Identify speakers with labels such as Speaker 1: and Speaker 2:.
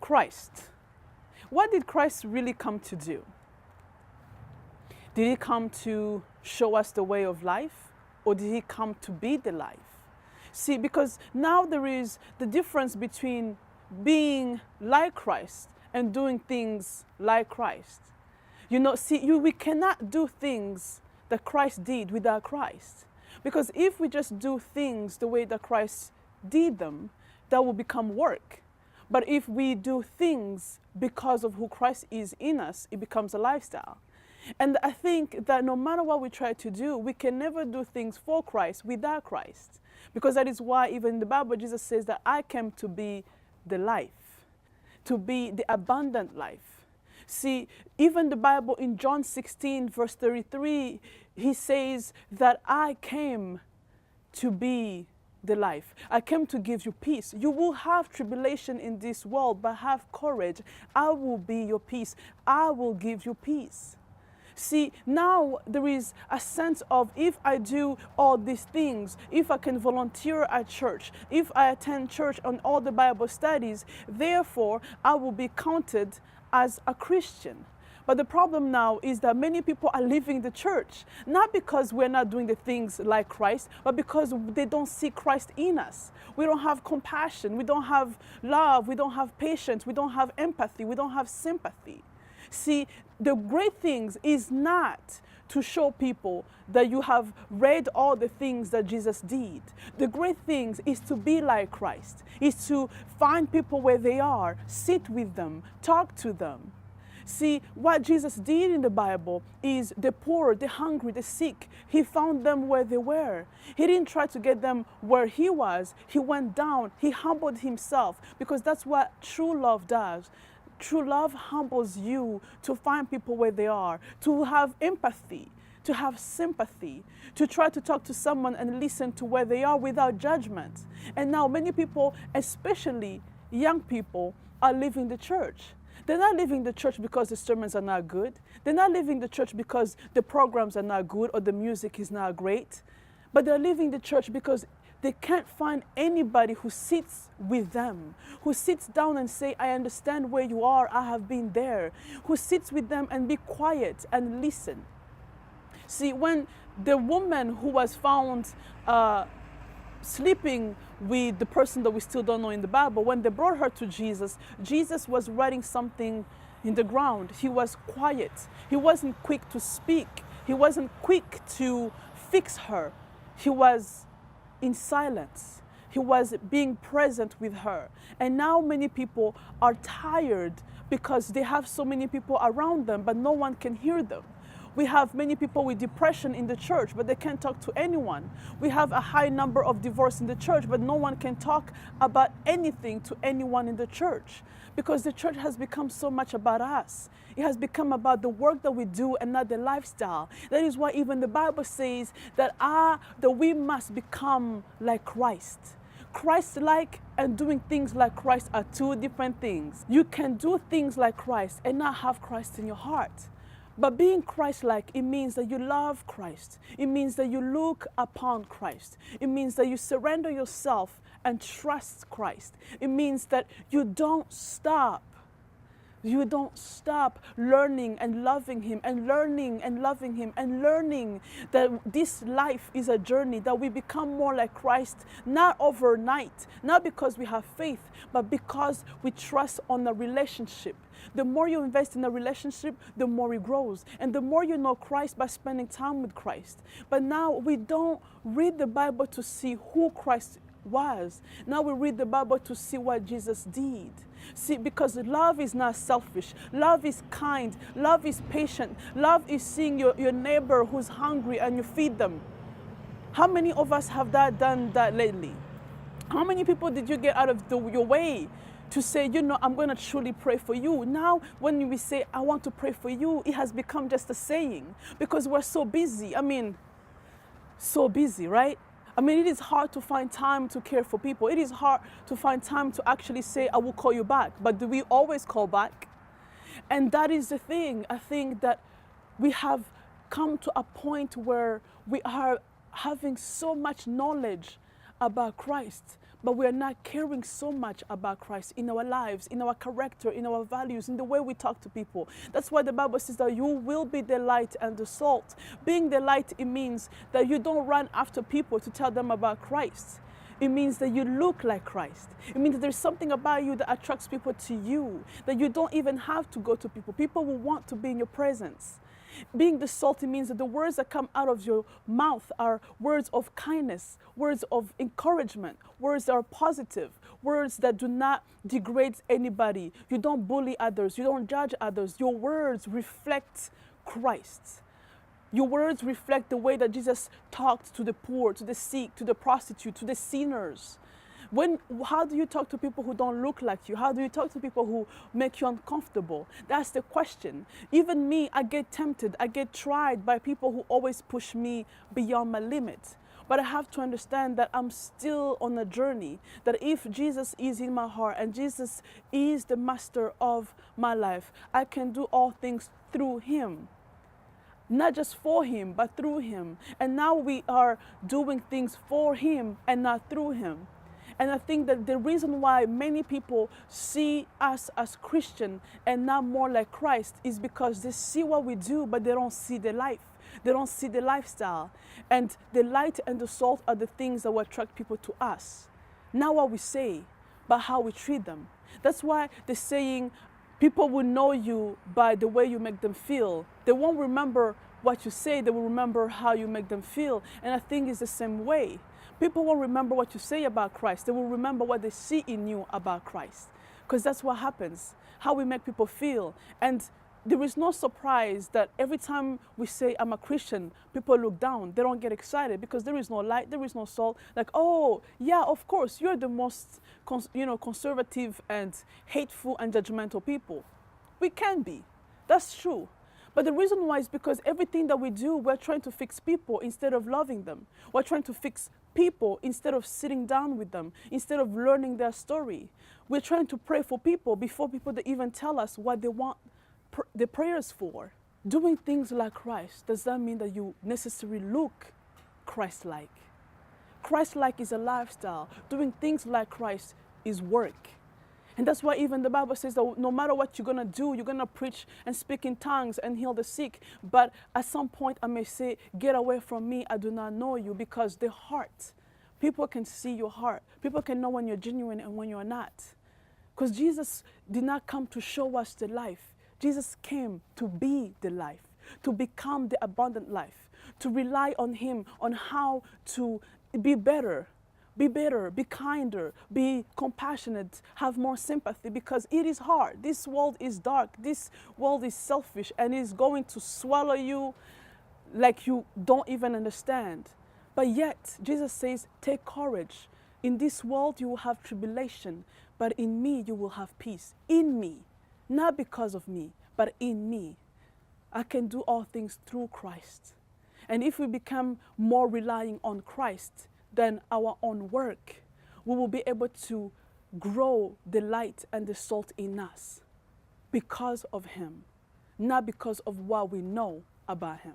Speaker 1: Christ. What did Christ really come to do? Did he come to show us the way of life, or did he come to be the life? See, because now there is the difference between being like Christ and doing things like Christ. You know, see, we cannot do things that Christ did without Christ. Because if we just do things the way that Christ did them, that will become work. But if we do things because of who Christ is in us, it becomes a lifestyle. And I think that no matter what we try to do, we can never do things for Christ without Christ. Because that is why even in the Bible, Jesus says that I came to be the life, to be the abundant life. See, even the Bible in John 16, verse 33, he says that I came to be the life. I came to give you peace. You will have tribulation in this world, but have courage. I will be your peace. I will give you peace. See, now there is a sense of if I do all these things, if I can volunteer at church, if I attend church on all the Bible studies, therefore I will be counted as a Christian. But the problem now is that many people are leaving the church, not because we're not doing the things like Christ, but because they don't see Christ in us. We don't have compassion, we don't have love, we don't have patience, we don't have empathy, we don't have sympathy. See, the great things is not to show people that you have read all the things that Jesus did. The great things is to be like Christ, is to find people where they are, sit with them, talk to them. See, what Jesus did in the Bible is the poor, the hungry, the sick, he found them where they were. He didn't try to get them where he was. He went down, he humbled himself, because that's what true love does. True love humbles you to find people where they are, to have empathy, to have sympathy, to try to talk to someone and listen to where they are without judgment. And now many people, especially young people, are leaving the church. They're not leaving the church because the sermons are not good. They're not leaving the church because the programs are not good or the music is not great. But they're leaving the church because they can't find anybody who sits with them, who sits down and say, I understand where you are, I have been there, who sits with them and be quiet and listen. See, when the woman who was found sleeping with the person that we still don't know in the Bible, when they brought her to Jesus, Jesus was writing something in the ground. He was quiet. He wasn't quick to speak. He wasn't quick to fix her. He was in silence. He was being present with her. And now many people are tired because they have so many people around them, but no one can hear them. We have many people with depression in the church, but they can't talk to anyone. We have a high number of divorce in the church, but no one can talk about anything to anyone in the church, because the church has become so much about us. It has become about the work that we do and not the lifestyle. That is why even the Bible says that we must become like Christ. Christ-like and doing things like Christ are two different things. You can do things like Christ and not have Christ in your heart. But being Christ-like, it means that you love Christ. It means that you look upon Christ. It means that you surrender yourself and trust Christ. It means that you don't stop. You don't stop learning and loving Him and learning and loving Him and learning that this life is a journey, that we become more like Christ, not overnight, not because we have faith, but because we trust on a relationship. The more you invest in a relationship, the more it grows. And the more you know Christ by spending time with Christ. But now we don't read the Bible to see who Christ was. Now we read the Bible to see what Jesus did. See, because love is not selfish. Love is kind. Love is patient. Love is seeing your neighbor who's hungry and you feed them. How many of us have done that lately? How many people did you get out of your way to say, you know, I'm going to truly pray for you? Now, when we say, I want to pray for you, it has become just a saying because we're so busy. I mean, so busy, right? I mean, it is hard to find time to care for people. It is hard to find time to actually say, I will call you back. But do we always call back? And that is the thing. I think that we have come to a point where we are having so much knowledge about Christ, but we are not caring so much about Christ in our lives, in our character, in our values, in the way we talk to people. That's why the Bible says that you will be the light and the salt. Being the light, it means that you don't run after people to tell them about Christ. It means that you look like Christ. It means that there's something about you that attracts people to you, that you don't even have to go to people. People will want to be in your presence. Being the salt, it means that the words that come out of your mouth are words of kindness, words of encouragement, words that are positive, words that do not degrade anybody. You don't bully others. You don't judge others. Your words reflect Christ. Your words reflect the way that Jesus talked to the poor, to the sick, to the prostitute, to the sinners. How do you talk to people who don't look like you? How do you talk to people who make you uncomfortable? That's the question. Even me, I get tempted, I get tried by people who always push me beyond my limit. But I have to understand that I'm still on a journey, that if Jesus is in my heart and Jesus is the master of my life, I can do all things through him. Not just for him, but through him. And now we are doing things for him and not through him. And I think that the reason why many people see us as Christian and not more like Christ is because they see what we do, but they don't see the life. They don't see the lifestyle. And the light and the salt are the things that will attract people to us. Not what we say, but how we treat them. That's why the saying, people will know you by the way you make them feel. They won't remember what you say, they will remember how you make them feel. And I think it's the same way. People won't remember what you say about Christ. They will remember what they see in you about Christ. Because that's what happens, how we make people feel. And there is no surprise that every time we say, I'm a Christian, people look down. They don't get excited because there is no light, there is no salt. Like, oh, yeah, of course, you're the most conservative and hateful and judgmental people. We can be. That's true. But the reason why is because everything that we do, we're trying to fix people instead of loving them. We're trying to fix people instead of sitting down with them, instead of learning their story. We're trying to pray for people before people that even tell us what they want the prayers for. Doing things like Christ, does that mean that you necessarily look Christ-like? Christ-like is a lifestyle. Doing things like Christ is work. And that's why even the Bible says that no matter what you're going to do, you're going to preach and speak in tongues and heal the sick. But at some point I may say, get away from me, I do not know you, because the heart, people can see your heart. People can know when you're genuine and when you're not. Because Jesus did not come to show us the life. Jesus came to be the life, to become the abundant life, to rely on him, on how to be better, be kinder, be compassionate, have more sympathy, because it is hard. This world is dark. This world is selfish and is going to swallow you like you don't even understand. But yet, Jesus says, take courage. In this world you will have tribulation, but in me you will have peace. In me, not because of me, but in me. I can do all things through Christ. And if we become more relying on Christ than our own work, we will be able to grow the light and the salt in us because of him, not because of what we know about him.